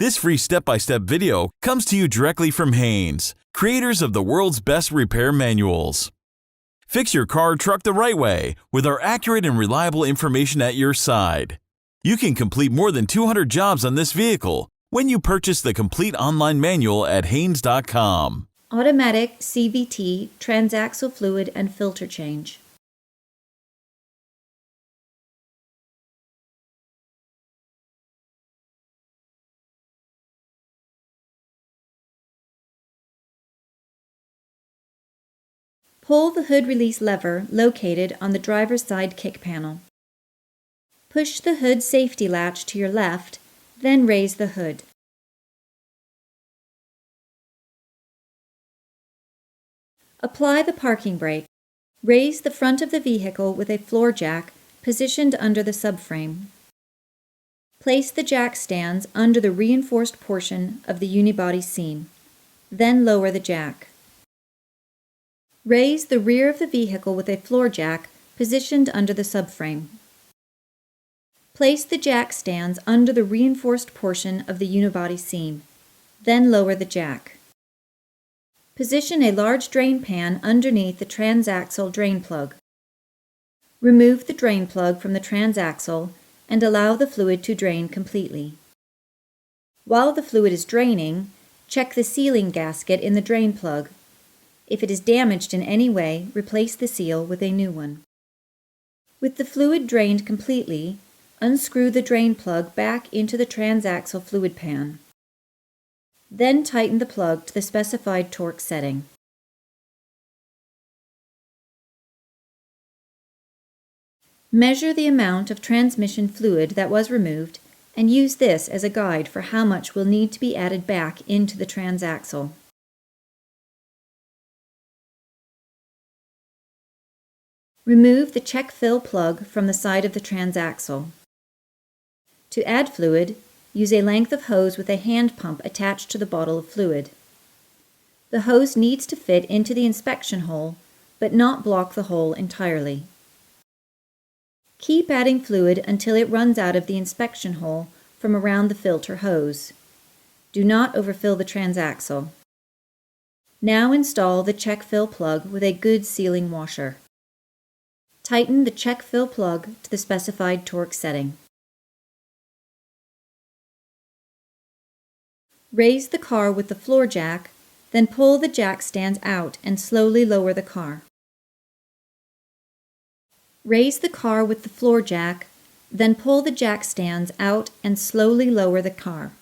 This free step-by-step video comes to you directly from Haynes, creators of the world's best repair manuals. Fix your car or truck the right way with our accurate and reliable information at your side. You can complete more than 200 jobs on this vehicle when you purchase the complete online manual at Haynes.com. Automatic CVT transaxle fluid and filter change. Pull the hood release lever located on the driver's side kick panel. Push the hood safety latch to your left, then raise the hood. Apply the parking brake. Raise the front of the vehicle with a floor jack positioned under the subframe. Place the jack stands under the reinforced portion of the unibody seam, then lower the jack. Raise the rear of the vehicle with a floor jack positioned under the subframe. Place the jack stands under the reinforced portion of the unibody seam, then lower the jack. Position a large drain pan underneath the transaxle drain plug. Remove the drain plug from the transaxle and allow the fluid to drain completely. While the fluid is draining, check the sealing gasket in the drain plug. If it is damaged in any way, replace the seal with a new one. With the fluid drained completely, unscrew the drain plug back into the transaxle fluid pan. Then tighten the plug to the specified torque setting. Measure the amount of transmission fluid that was removed and use this as a guide for how much will need to be added back into the transaxle. Remove the check fill plug from the side of the transaxle. To add fluid, use a length of hose with a hand pump attached to the bottle of fluid. The hose needs to fit into the inspection hole, but not block the hole entirely. Keep adding fluid until it runs out of the inspection hole from around the filter hose. Do not overfill the transaxle. Now install the check fill plug with a good sealing washer. Tighten the check fill plug to the specified torque setting. Raise the car with the floor jack, then pull the jack stands out and slowly lower the car. Raise the car with the floor jack, then pull the jack stands out and slowly lower the car.